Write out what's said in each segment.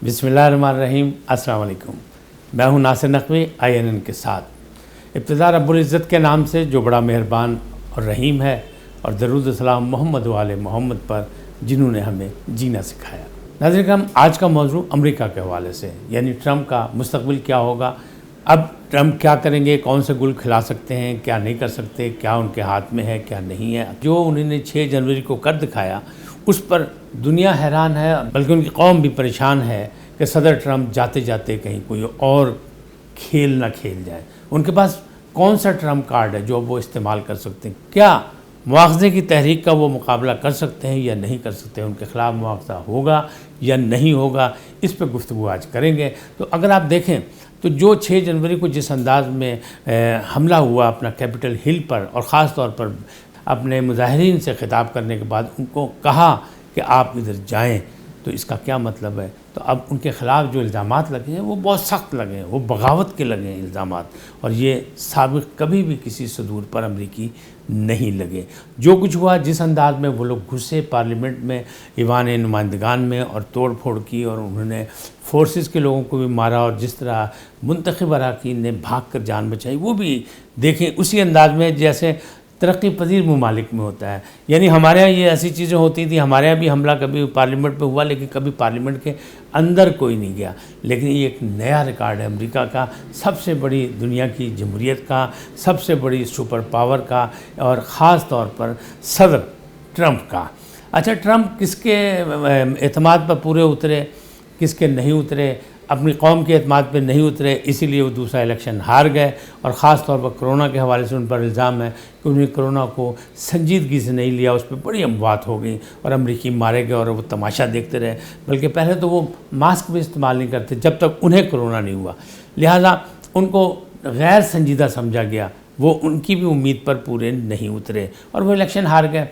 بسم اللہ الرحمن الرحیم۔ السلام علیکم، میں ہوں ناصر نقوی INN کے ساتھ۔ ابتدا رب العزت کے نام سے جو بڑا مہربان اور رحیم ہے، اور درود و سلام محمد و آل محمد پر جنہوں نے ہمیں جینا سکھایا۔ ناظرین کرام، آج کا موضوع امریکہ کے حوالے سے، یعنی ٹرمپ کا مستقبل کیا ہوگا، اب ٹرمپ کیا کریں گے، کون سے گل کھلا سکتے ہیں، کیا نہیں کر سکتے، کیا ان کے ہاتھ میں ہے، کیا نہیں ہے۔ جو انہوں نے 6 جنوری کو کر دکھایا، اس پر دنیا حیران ہے، بلکہ ان کی قوم بھی پریشان ہے کہ صدر ٹرمپ جاتے جاتے کہیں کوئی اور کھیل نہ کھیل جائے۔ ان کے پاس کون سا ٹرمپ کارڈ ہے جو وہ استعمال کر سکتے ہیں؟ کیا مواخذے کی تحریک کا وہ مقابلہ کر سکتے ہیں یا نہیں کر سکتے ہیں؟ ان کے خلاف مواخذہ ہوگا یا نہیں ہوگا، اس پہ گفتگو آج کریں گے۔ تو اگر آپ دیکھیں تو جو 6 جنوری کو جس انداز میں حملہ ہوا اپنا کیپٹل ہل پر، اور خاص طور پر اپنے مظاہرین سے خطاب کرنے کے بعد ان کو کہا کہ آپ ادھر جائیں، تو اس کا کیا مطلب ہے؟ تو اب ان کے خلاف جو الزامات لگے ہیں وہ بہت سخت لگے ہیں، وہ بغاوت کے لگے ہیں الزامات، اور یہ سابق کبھی بھی کسی صدور پر امریکی نہیں لگے۔ جو کچھ ہوا، جس انداز میں وہ لوگ گھسے پارلیمنٹ میں، ایوان نمائندگان میں، اور توڑ پھوڑ کی، اور انہوں نے فورسز کے لوگوں کو بھی مارا، اور جس طرح منتخب اراکین نے بھاگ کر جان بچائی، وہ بھی دیکھیں اسی انداز میں جیسے ترقی پذیر ممالک میں ہوتا ہے۔ یعنی ہمارے ہاں یہ ایسی چیزیں ہوتی تھیں، ہمارے ہاں بھی حملہ کبھی پارلیمنٹ پہ ہوا، لیکن کبھی پارلیمنٹ کے اندر کوئی نہیں گیا۔ لیکن یہ ایک نیا ریکارڈ ہے امریکہ کا، سب سے بڑی دنیا کی جمہوریت کا، سب سے بڑی سپر پاور کا، اور خاص طور پر صدر ٹرمپ کا۔ اچھا، ٹرمپ کس کے اعتماد پر پورے اترے، کس کے نہیں اترے؟ اپنی قوم کے اعتماد پہ نہیں اترے، اسی لیے وہ دوسرا الیکشن ہار گئے، اور خاص طور پر کرونا کے حوالے سے ان پر الزام ہے کہ انہوں نے کرونا کو سنجیدگی سے نہیں لیا، اس پہ بڑی اموات ہو گئیں اور امریکی مارے گئے، اور وہ تماشا دیکھتے رہے۔ بلکہ پہلے تو وہ ماسک بھی استعمال نہیں کرتے جب تک انہیں کرونا نہیں ہوا، لہٰذا ان کو غیر سنجیدہ سمجھا گیا، وہ ان کی بھی امید پر پورے نہیں اترے، اور وہ الیکشن ہار گئے۔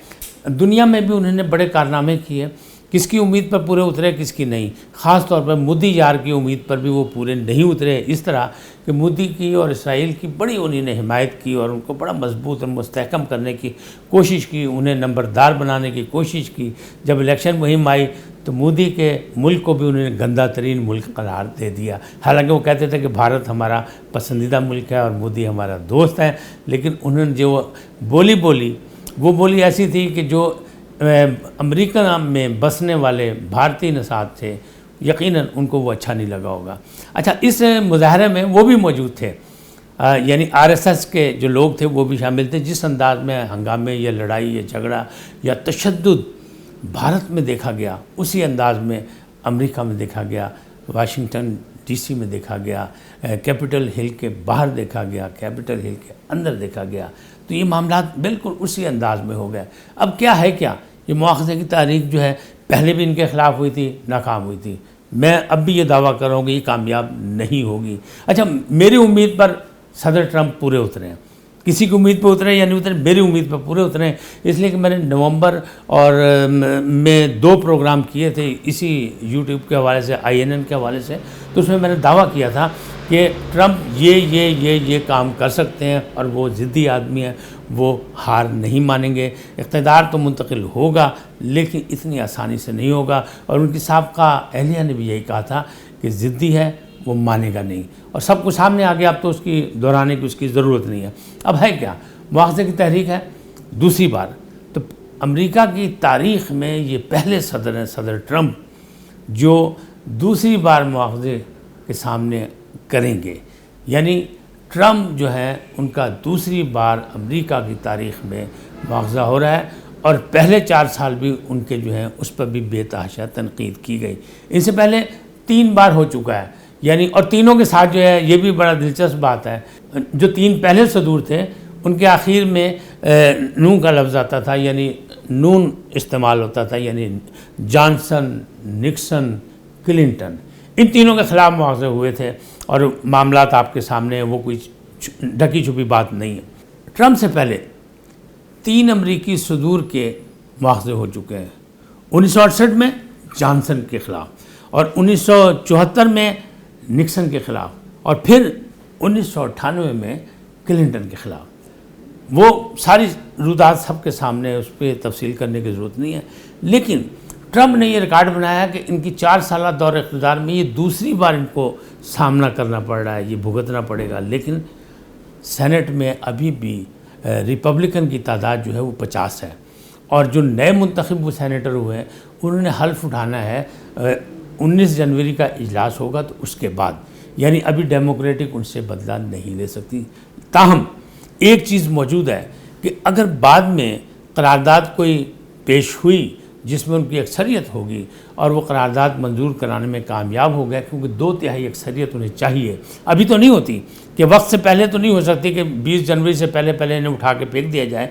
دنیا میں بھی انہوں نے بڑے کارنامے کیے، کس کی امید پر پورے اترے، کس کی نہیں۔ خاص طور پر مودی یار کی امید پر بھی وہ پورے نہیں اترے، اس طرح کہ مودی کی اور اسرائیل کی بڑی انہوں نے حمایت کی، اور ان کو بڑا مضبوط اور مستحکم کرنے کی کوشش کی، انہیں نمبردار بنانے کی کوشش کی۔ جب الیکشن مہم آئی تو مودی کے ملک کو بھی انہوں نے گندہ ترین ملک قرار دے دیا، حالانکہ وہ کہتے تھے کہ بھارت ہمارا پسندیدہ ملک ہے اور مودی ہمارا دوست ہے، لیکن انہوں نے جو بولی وہ بولی ایسی تھی کہ جو امریکہ میں بسنے والے بھارتی نژاد تھے، یقیناً ان کو وہ اچھا نہیں لگا ہوگا۔ اچھا، اس مظاہرے میں وہ بھی موجود تھے، یعنی RSS کے جو لوگ تھے وہ بھی شامل تھے۔ جس انداز میں ہنگامے یا لڑائی یا جھگڑا یا تشدد بھارت میں دیکھا گیا، اسی انداز میں امریکہ میں دیکھا گیا، واشنگٹن DC میں دیکھا گیا، کیپٹل ہل کے باہر دیکھا گیا، کیپٹل ہل کے اندر دیکھا گیا۔ تو یہ معاملات بالکل اسی انداز میں ہو گئے۔ اب کیا ہے، کیا یہ مواخذے کی تحریک جو ہے پہلے بھی ان کے خلاف ہوئی تھی، ناکام ہوئی تھی، میں اب بھی یہ دعویٰ کر رہا ہوں کہ یہ کامیاب نہیں ہوگی۔ اچھا، میری امید پر صدر ٹرمپ پورے اترے ہیں، کسی کی امید پہ اترے یا نہیں اترے، میری امید پہ پورے اترے ہیں، اس لیے کہ میں نے نومبر اور میں 2 پروگرام کیے تھے اسی YouTube کے حوالے سے، INN کے حوالے سے، تو اس میں نے دعویٰ کیا تھا کہ ٹرمپ یہ کام کر سکتے ہیں، اور وہ ضدی آدمی ہیں، وہ ہار نہیں مانیں گے۔ اقتدار تو منتقل ہوگا، لیکن اتنی آسانی سے نہیں ہوگا، اور ان کی سابقہ اہلیہ نے بھی یہی کہا تھا کہ ضدی ہے، وہ مانے گا نہیں، اور سب کچھ سامنے آ گیا، اب تو اس کی دہرانے کی اس کی ضرورت نہیں ہے۔ اب ہے کیا، مواخذے کی تحریک ہے دوسری بار۔ تو امریکہ کی تاریخ میں یہ پہلے صدر ہیں، صدر ٹرمپ، جو دوسری بار مواخذے کے سامنے کریں گے۔ یعنی ٹرمپ جو ہے ان کا دوسری بار امریکہ کی تاریخ میں مواخذہ ہو رہا ہے، اور پہلے 4 سال بھی ان کے جو ہیں اس پر بھی بے تحاشا تنقید کی گئی۔ ان سے پہلے 3 بار ہو چکا ہے، یعنی اور تینوں کے ساتھ جو ہے یہ بھی بڑا دلچسپ بات ہے، جو 3 پہلے صدور تھے ان کے آخر میں نون کا لفظ آتا تھا، یعنی نون استعمال ہوتا تھا، یعنی جانسن، نکسن، کلنٹن، ان تینوں کے خلاف مواخذے ہوئے تھے، اور معاملات آپ کے سامنے ہیں، وہ کوئی ڈھکی چھپی بات نہیں ہے۔ ٹرمپ سے پہلے 3 امریکی صدور کے مواخذے ہو چکے ہیں، 1968 میں جانسن کے خلاف، اور 1974 میں نکسن کے خلاف، اور پھر 1998 میں کلنٹن کے خلاف۔ وہ ساری رودات سب کے سامنے، اس پہ تفصیل کرنے کی ضرورت نہیں ہے، لیکن ٹرمپ نے یہ ریکارڈ بنایا کہ ان کی 4 سالہ دور اقتدار میں یہ دوسری بار ان کو سامنا کرنا پڑ رہا ہے، یہ بھگتنا پڑے گا، لیکن سینٹ میں ابھی بھی ریپبلکن کی تعداد جو ہے وہ 50 ہے، اور جو نئے منتخب وہ سینیٹر ہوئے ہیں انہوں نے حلف اٹھانا ہے 19 جنوری کا اجلاس ہوگا تو اس کے بعد، یعنی ابھی ڈیموکریٹک ان سے بدلہ نہیں لے سکتی۔ تاہم ایک چیز موجود ہے کہ اگر بعد میں قرارداد کوئی پیش ہوئی جس میں ان کی اکثریت ہوگی اور وہ قرارداد منظور کرانے میں کامیاب ہو گئے، کیونکہ 2/3 اکثریت انہیں چاہیے، ابھی تو نہیں ہوتی کہ وقت سے پہلے تو نہیں ہو سکتی کہ 20 جنوری سے پہلے انہیں اٹھا کے پھینک دیا جائے۔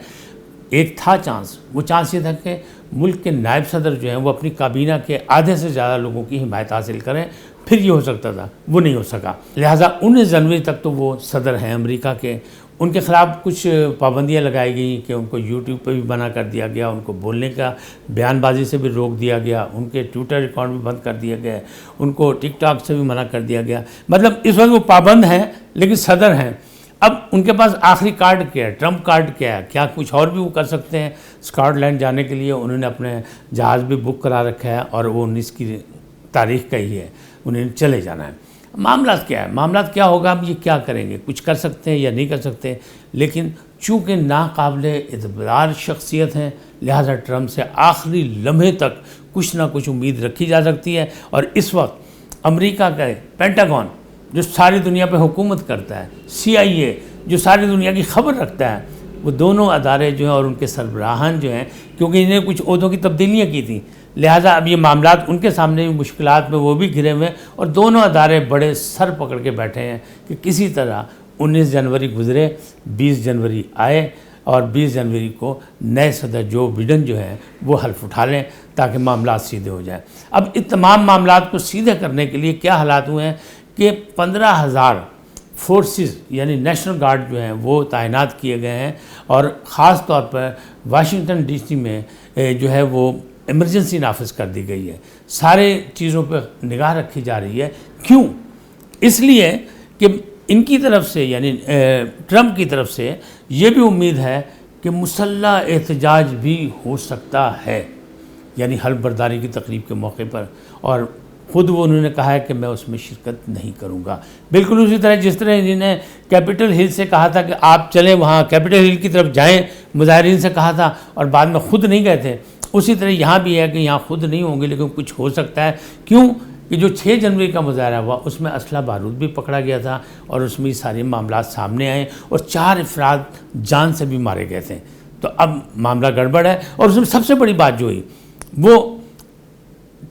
ایک تھا چانس، وہ چانس یہ تھا کہ ملک کے نائب صدر جو ہیں وہ اپنی کابینہ کے آدھے سے زیادہ لوگوں کی حمایت حاصل کریں، پھر یہ ہو سکتا تھا، وہ نہیں ہو سکا۔ لہٰذا 19 جنوری تک تو وہ صدر ہیں امریکہ کے، ان کے خلاف کچھ پابندیاں لگائی گئیں کہ ان کو یوٹیوب پہ بھی منع کر دیا گیا، ان کو بولنے کا بیان بازی سے بھی روک دیا گیا، ان کے ٹویٹر اکاؤنٹ بھی بند کر دیا گیا، ان کو ٹک ٹاک سے بھی منع کر دیا گیا۔ مطلب اس وقت وہ پابند ہیں لیکن صدر ہیں۔ اب ان کے پاس آخری کارڈ کیا ہے، ٹرمپ کارڈ کیا ہے، کیا کچھ اور بھی وہ کر سکتے ہیں؟ اسکاٹ لینڈ جانے کے لیے انہوں نے اپنے جہاز بھی بک کرا رکھا ہے اور وہ 19 کی تاریخ کا ہی ہے، انہیں چلے جانا ہے۔ معاملات کیا ہے، معاملات کیا ہوگا، اب یہ کیا کریں گے، کچھ کر سکتے ہیں یا نہیں کر سکتے، لیکن چونکہ ناقابل اعتبار شخصیت ہیں لہذا ٹرمپ سے آخری لمحے تک کچھ نہ کچھ امید رکھی جا سکتی ہے۔ اور اس وقت امریکہ کا پینٹاگون جو ساری دنیا پہ حکومت کرتا ہے، CIA جو ساری دنیا کی خبر رکھتا ہے، وہ دونوں ادارے جو ہیں اور ان کے سربراہان جو ہیں، کیونکہ انہیں کچھ عہدوں کی تبدیلیاں کی تھیں، لہٰذا اب یہ معاملات ان کے سامنے بھی مشکلات میں وہ بھی گھرے ہوئے ہیں، اور دونوں ادارے بڑے سر پکڑ کے بیٹھے ہیں کہ کسی طرح 19 جنوری گزرے، 20 جنوری آئے اور 20 جنوری کو نئے صدر جو بائیڈن جو ہیں وہ حلف اٹھا لیں تاکہ معاملات سیدھے ہو جائیں۔ اب ان تمام معاملات کو سیدھے کرنے کے لیے کیا حالات ہوئے ہیں کہ 15,000 فورسز یعنی نیشنل گارڈ جو ہیں وہ تعینات کیے گئے ہیں، اور خاص طور پر واشنگٹن DC میں جو ہے وہ ایمرجنسی نافذ کر دی گئی ہے، سارے چیزوں پہ نگاہ رکھی جا رہی ہے۔ کیوں؟ اس لیے کہ ان کی طرف سے یعنی ٹرمپ کی طرف سے یہ بھی امید ہے کہ مسلح احتجاج بھی ہو سکتا ہے، یعنی حلف برداری کی تقریب کے موقع پر، اور خود وہ انہوں نے کہا ہے کہ میں اس میں شرکت نہیں کروں گا۔ بالکل اسی طرح جس طرح انہوں نے کیپٹل ہل سے کہا تھا کہ آپ چلیں وہاں کیپٹل ہل کی طرف جائیں، مظاہرین سے کہا تھا اور بعد میں خود نہیں گئے تھے، اسی طرح یہاں بھی ہے کہ یہاں خود نہیں ہوں گے لیکن کچھ ہو سکتا ہے۔ کیوں کہ جو 6 جنوری کا مظاہرہ ہوا اس میں اسلحہ بارود بھی پکڑا گیا تھا اور اس میں سارے معاملات سامنے آئے اور 4 افراد جان سے بھی مارے گئے تھے، تو اب معاملہ گڑبڑ ہے۔ اور اس میں سب سے بڑی بات جو ہوئی وہ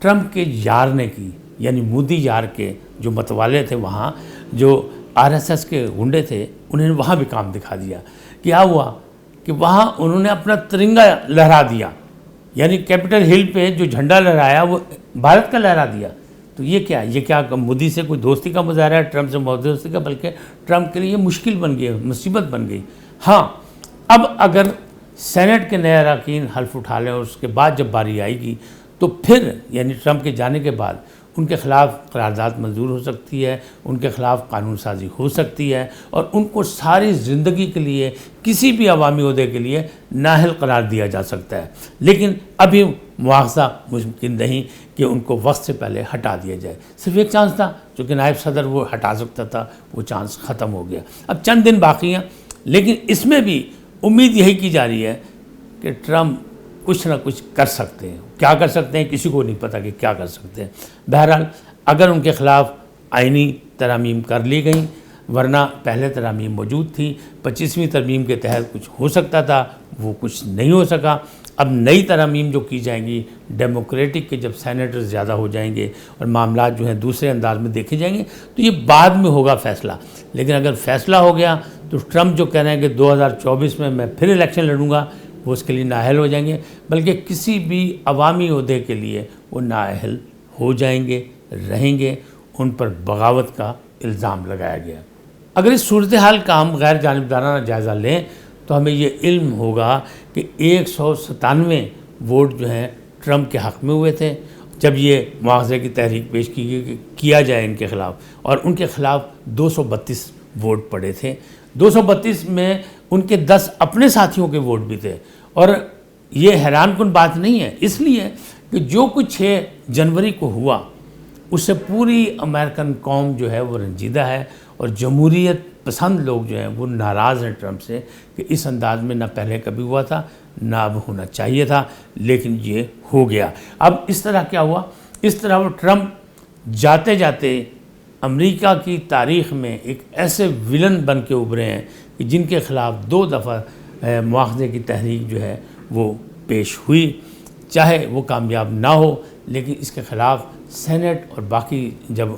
ٹرمپ کے یار نے کی، یعنی مودی یار کے جو متوالے تھے وہاں، جو RSS کے گنڈے تھے، انہوں نے وہاں بھی کام دکھا دیا۔ کیا ہوا کہ وہاں انہوں نے اپنا ترنگا لہرا دیا، یعنی کیپٹل ہل پہ جو جھنڈا لہرایا وہ بھارت کا لہرا دیا۔ تو یہ کیا مودی سے کوئی دوستی کا مظاہرہ ہے، ٹرمپ سے دوستی کا، بلکہ ٹرمپ کے لیے یہ مشکل بن گئی، مصیبت بن گئی۔ ہاں اب اگر سینٹ کے نئے اراکین حلف اٹھا لیں اور اس کے بعد جب باری آئے گی تو پھر یعنی ٹرمپ کے جانے کے بعد ان کے خلاف قرارداد منظور ہو سکتی ہے، ان کے خلاف قانون سازی ہو سکتی ہے، اور ان کو ساری زندگی کے لیے کسی بھی عوامی عہدے کے لیے نااہل قرار دیا جا سکتا ہے۔ لیکن ابھی مواخذہ ممکن نہیں کہ ان کو وقت سے پہلے ہٹا دیا جائے۔ صرف ایک چانس تھا جو کہ نائب صدر وہ ہٹا سکتا تھا، وہ چانس ختم ہو گیا۔ اب چند دن باقی ہیں، لیکن اس میں بھی امید یہی کی جا رہی ہے کہ ٹرمپ کچھ نہ کچھ کر سکتے ہیں۔ کیا کر سکتے ہیں کسی کو نہیں پتہ کہ کیا کر سکتے ہیں۔ بہرحال اگر ان کے خلاف آئینی ترامیم کر لی گئیں، ورنہ پہلے ترامیم موجود تھی، 25ویں ترمیم کے تحت کچھ ہو سکتا تھا، وہ کچھ نہیں ہو سکا۔ اب نئی ترامیم جو کی جائیں گی ڈیموکریٹک کے، جب سینیٹر زیادہ ہو جائیں گے اور معاملات جو ہیں دوسرے انداز میں دیکھے جائیں گے تو یہ بعد میں ہوگا فیصلہ۔ لیکن اگر فیصلہ ہو گیا تو ٹرمپ جو کہہ رہے ہیں کہ 2024 میں میں پھر الیکشن لڑوں گا، وہ اس کے لیے نااہل ہو جائیں گے، بلکہ کسی بھی عوامی عہدے کے لیے وہ نااہل ہو جائیں گے، رہیں گے۔ ان پر بغاوت کا الزام لگایا گیا۔ اگر اس صورتحال کا ہم غیر جانبدارانہ جائزہ لیں تو ہمیں یہ علم ہوگا کہ 197 ووٹ جو ہیں ٹرمپ کے حق میں ہوئے تھے جب یہ مواخذے کی تحریک پیش کی گئی کہ کیا جائے ان کے خلاف، اور ان کے خلاف 232 ووٹ پڑے تھے۔ 232 میں ان کے 10 اپنے ساتھیوں کے ووٹ بھی تھے، اور یہ حیران کن بات نہیں ہے، اس لیے کہ جو کچھ 6 جنوری کو ہوا اس سے پوری امریکن قوم جو ہے وہ رنجیدہ ہے، اور جمہوریت پسند لوگ جو ہیں وہ ناراض ہیں ٹرمپ سے کہ اس انداز میں نہ پہلے کبھی ہوا تھا نہ اب ہونا چاہیے تھا، لیکن یہ ہو گیا۔ اب اس طرح کیا ہوا، اس طرح وہ ٹرمپ جاتے جاتے امریکہ کی تاریخ میں ایک ایسے ویلن بن کے ابھرے ہیں کہ جن کے خلاف 2 دفعہ مواخذے کی تحریک جو ہے وہ پیش ہوئی، چاہے وہ کامیاب نہ ہو، لیکن اس کے خلاف سینٹ اور باقی جب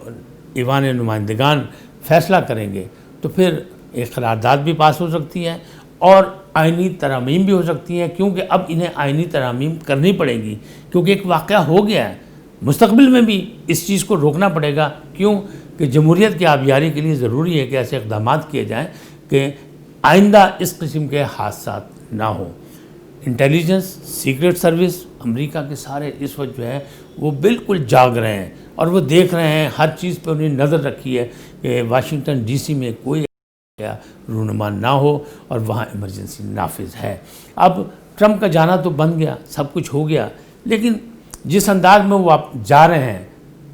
ایوان نمائندگان فیصلہ کریں گے تو پھر ایک قرارداد بھی پاس ہو سکتی ہے اور آئینی ترامیم بھی ہو سکتی ہیں، کیونکہ اب انہیں آئینی ترامیم کرنی پڑے گی، کیونکہ ایک واقعہ ہو گیا ہے۔ مستقبل میں بھی اس چیز کو روکنا پڑے گا، کیوں کہ جمہوریت کی آبیاری کے لیے ضروری ہے کہ ایسے اقدامات کیے جائیں کہ آئندہ اس قسم کے حادثات نہ ہوں۔ انٹیلیجنس، سیکرٹ سروس، امریکہ کے سارے اس وقت جو ہے وہ بالکل جاگ رہے ہیں اور وہ دیکھ رہے ہیں، ہر چیز پہ انہیں نظر رکھی ہے کہ واشنگٹن ڈی سی میں کوئی رونما نہ ہو اور وہاں ایمرجنسی نافذ ہے۔ اب ٹرمپ کا جانا تو بن گیا، سب کچھ ہو گیا، لیکن جس انداز میں وہ جا رہے ہیں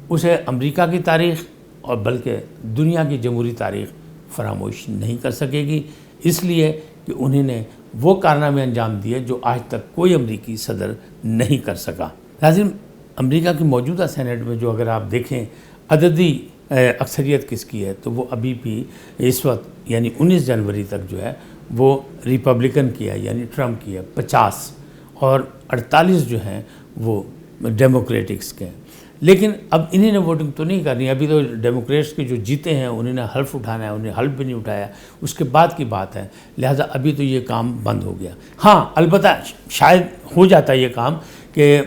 اسے امریکہ کی تاریخ اور بلکہ دنیا کی جمہوری تاریخ فراموش نہیں کر سکے گی، اس لیے کہ انہوں نے وہ کارنامے انجام دیے جو آج تک کوئی امریکی صدر نہیں کر سکا۔ ناظرین، امریکہ کی موجودہ سینٹ میں جو اگر آپ دیکھیں عددی اکثریت کس کی ہے تو وہ ابھی بھی اس وقت یعنی 19 جنوری تک جو ہے وہ ریپبلکن کی ہے، یعنی ٹرمپ کی ہے 50، اور 48 جو ہیں وہ ڈیموکریٹکس کے ہیں۔ لیکن اب انہیں نے ووٹنگ تو نہیں کرنی، ابھی تو ڈیموکریٹس کے جو جیتے ہیں انہیں نے حلف اٹھانا ہے، انہیں حلف بھی نہیں اٹھایا، اس کے بعد کی بات ہے، لہٰذا ابھی تو یہ کام بند ہو گیا۔ ہاں البتہ شاید ہو جاتا یہ کام کہ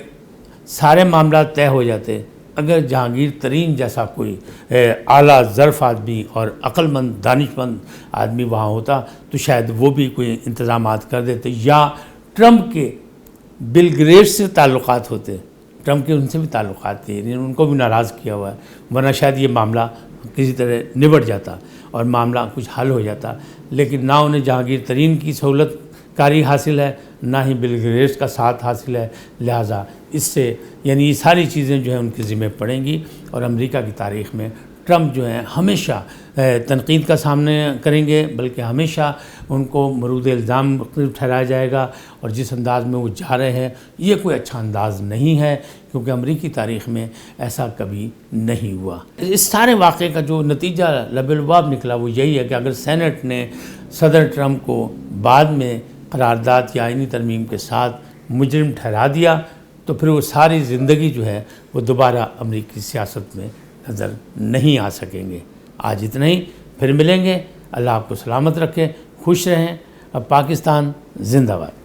سارے معاملات طے ہو جاتے اگر جہانگیر ترین جیسا کوئی اعلیٰ ظرف آدمی اور عقل مند دانش مند آدمی وہاں ہوتا تو شاید وہ بھی کوئی انتظامات کر دیتے، یا ٹرمپ کے بل گیٹس سے تعلقات ہوتے، ٹرمپ کے ان سے بھی تعلقات تھے، ان کو بھی ناراض کیا ہوا ہے، ورنہ شاید یہ معاملہ کسی طرح نبٹ جاتا اور معاملہ کچھ حل ہو جاتا، لیکن نہ انہیں جہانگیر ترین کی سہولت کاری حاصل ہے، نہ ہی بل گیٹس کا ساتھ حاصل ہے، لہٰذا اس سے یعنی یہ ساری چیزیں جو ہیں ان کے ذمہ پڑیں گی، اور امریکہ کی تاریخ میں ٹرمپ جو ہیں ہمیشہ تنقید کا سامنا کریں گے، بلکہ ہمیشہ ان کو مورد الزام ٹھہرایا جائے گا، اور جس انداز میں وہ جا رہے ہیں یہ کوئی اچھا انداز نہیں ہے، کیونکہ امریکی تاریخ میں ایسا کبھی نہیں ہوا۔ اس سارے واقعے کا جو نتیجہ لبالباب نکلا وہ یہی ہے کہ اگر سینٹ نے صدر ٹرمپ کو بعد میں قرارداد یا آئینی ترمیم کے ساتھ مجرم ٹھہرا دیا تو پھر وہ ساری زندگی جو ہے وہ دوبارہ امریکی سیاست میں نظر نہیں آ سکیں گے۔ آج اتنا ہی، پھر ملیں گے، اللہ آپ کو سلامت رکھے، خوش رہیں، اب پاکستان زندہ باد۔